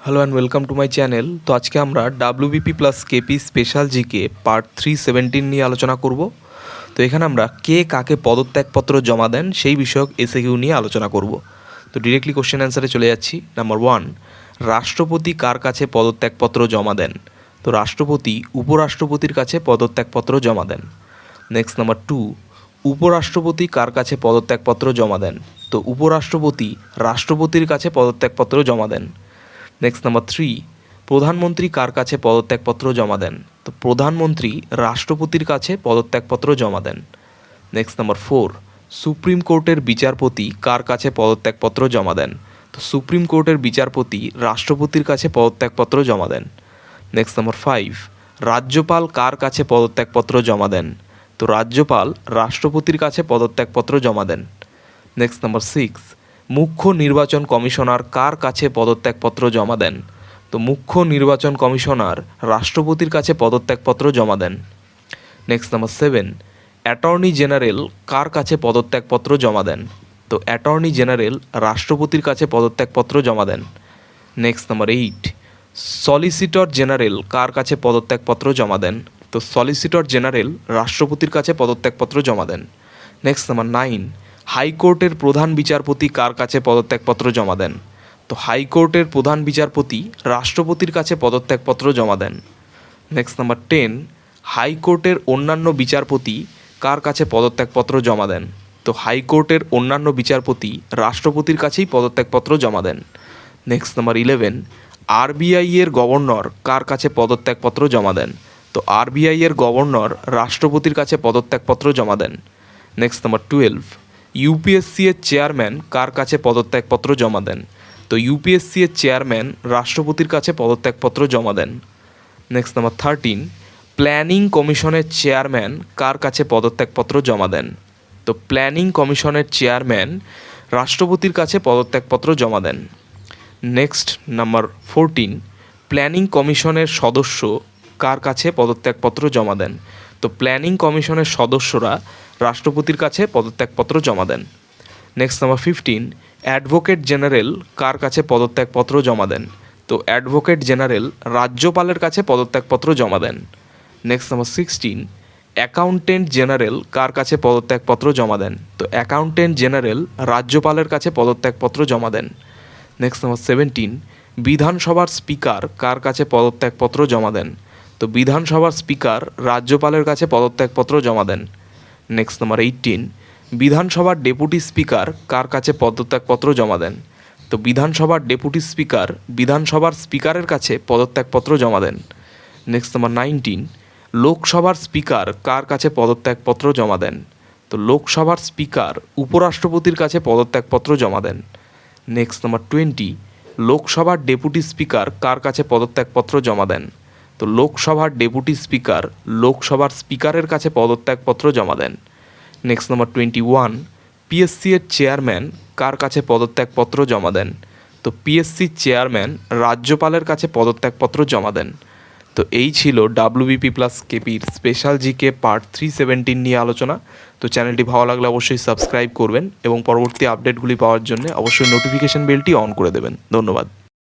Hello and welcome to my channel. তো আজকে আমরা WBP plus KP special GK part 317 নিয়ে আলোচনা করব। তো এখানে আমরা কে কাকে পদত্যাগপত্র জমা দেন সেই বিষয়ক এসএকিউ নিয়ে আলোচনা করব। তো ডিরেক্টলি কোশ্চেন অ্যান্সারে চলে যাচ্ছি। নাম্বার 1, রাষ্ট্রপতি কার কাছে পদত্যাগপত্র জমা দেন? তো রাষ্ট্রপতি উপরাষ্ট্রপতির কাছে পদত্যাগপত্র জমা দেন। নেক্সট নাম্বার 2, উপরাষ্ট্রপতি কার কাছে পদত্যাগপত্র জমা দেন? তো উপরাষ্ট্রপতি রাষ্ট্রপতির কাছে পদত্যাগপত্র জমা দেন। নেক্সট নাম্বার 3, প্রধানমন্ত্রী কার কাছে পদত্যাগপত্র জমা দেন? তো প্রধানমন্ত্রী রাষ্ট্রপতির কাছে পদত্যাগপত্র জমা দেন। নেক্সট নাম্বার 4, সুপ্রিম কোর্টের বিচারপতি কার কাছে পদত্যাগপত্র জমা দেন? তো সুপ্রিম কোর্টের বিচারপতি রাষ্ট্রপতির কাছে পদত্যাগপত্র জমা দেন। নেক্সট নাম্বার 5, রাজ্যপাল কার কাছে পদত্যাগপত্র জমা দেন? তো রাজ্যপাল রাষ্ট্রপতির কাছে পদত্যাগপত্র জমা দেন। নেক্সট নাম্বার 6, মুখ্য নির্বাচন কমিশনার কার কাছে পদত্যাগপত্র জমা দেন? তো মুখ্য নির্বাচন কমিশনার রাষ্ট্রপতির কাছে পদত্যাগপত্র জমা দেন। নেক্সট নাম্বার 7, অ্যাটর্নি জেনারেল কার কাছে পদত্যাগপত্র জমা দেন? তো অ্যাটর্নি জেনারেল রাষ্ট্রপতির কাছে পদত্যাগপত্র জমা দেন। নেক্সট নাম্বার 8, সলিসিটর জেনারেল কার কাছে পদত্যাগপত্র জমা দেন? তো সলিসিটর জেনারেল রাষ্ট্রপতির কাছে পদত্যাগপত্র জমা দেন। নেক্সট নাম্বার 9, হাইকোর্টের প্রধান বিচারপতি কার কাছে পদত্যাগপত্র জমা দেন? তো হাইকোর্টের প্রধান বিচারপতি রাষ্ট্রপতির কাছে পদত্যাগপত্র জমা দেন। নেক্সট নাম্বার 10, হাইকোর্টের অন্যান্য বিচারপতি কার কাছে পদত্যাগপত্র জমা দেন? তো হাইকোর্টের অন্যান্য বিচারপতি রাষ্ট্রপতির কাছেই পদত্যাগপত্র জমা দেন। নেক্সট নাম্বার 11, আরবিআই এর গভর্নর কার কাছে পদত্যাগপত্র জমা দেন? তো আরবিআই এর গভর্নর রাষ্ট্রপতির কাছে পদত্যাগপত্র জমা দেন। নেক্সট নাম্বার 12, ইউপিএসসি এর চেয়ারম্যান কার কাছে পদত্যাগপত্র জমা দেন? তো ইউপিএসসি এর চেয়ারম্যান রাষ্ট্রপতির কাছে পদত্যাগপত্র জমা দেন। নেক্সট নাম্বার 13, প্ল্যানিং কমিশনের চেয়ারম্যান কার কাছে পদত্যাগপত্র জমা দেন? তো প্ল্যানিং কমিশনের চেয়ারম্যান রাষ্ট্রপতির কাছে পদত্যাগপত্র জমা দেন। নেক্সট নাম্বার 14, প্ল্যানিং কমিশনের সদস্য কার কাছে পদত্যাগপত্র জমা দেন? তো প্ল্যানিং কমিশনের সদস্যরা রাষ্ট্রপতির কাছে পদত্যাগপত্র জমা দেন। নেক্সট নাম্বার 15, অ্যাডভোকেট জেনারেল কার কাছে পদত্যাগপত্র জমা দেন? তো অ্যাডভোকেট জেনারেল রাজ্যপালের কাছে পদত্যাগপত্র জমা দেন। নেক্সট নাম্বার 16, অ্যাকাউন্টেন্ট জেনারেল কার কাছে পদত্যাগপত্র জমা দেন? তো অ্যাকাউন্টেন্ট জেনারেল রাজ্যপালের কাছে পদত্যাগপত্র জমা দেন। নেক্সট নাম্বার 17, বিধানসভার স্পিকার কার কাছে পদত্যাগপত্র জমা দেন? তো বিধানসভার স্পিকার রাজ্যপালের কাছে পদত্যাগপত্র জমা দেন। নেক্সট নাম্বার 18, বিধানসভার ডেপুটি স্পিকার কার কাছে পদত্যাগপত্র জমা দেন? তো বিধানসভার ডেপুটি স্পিকার বিধানসভার স্পিকারের কাছে পদত্যাগপত্র জমা দেন। নেক্সট নাম্বার 19, লোকসভার স্পিকার কার কাছে পদত্যাগপত্র জমা দেন? তো লোকসভার স্পিকার উপরাষ্ট্রপতির কাছে পদত্যাগপত্র জমা দেন। নেক্সট নাম্বার 20, লোকসভার ডেপুটি স্পিকার কার কাছে পদত্যাগপত্র জমা দেন? তো লোকসভার ডেপুটি স্পিকার লোকসভার স্পিকারের কাছে পদত্যাগপত্র জমা দেন। নেক্সট নাম্বার 21, পিএসসি এর চেয়ারম্যান কার কাছে পদত্যাগপত্র জমা দেন? তো পিএসসি চেয়ারম্যান রাজ্যপালের কাছে পদত্যাগপত্র জমা দেন। তো এই ছিল ডাব্লিউবিপি প্লাস কেপির স্পেশাল জিকে পার্ট 317 নিয়ে আলোচনা। তো চ্যানেলটি ভালো লাগলে অবশ্যই সাবস্ক্রাইব করবেন এবং পরবর্তী আপডেটগুলি পাওয়ার জন্য অবশ্যই নোটিফিকেশন বেলটি অন করে দেবেন। ধন্যবাদ।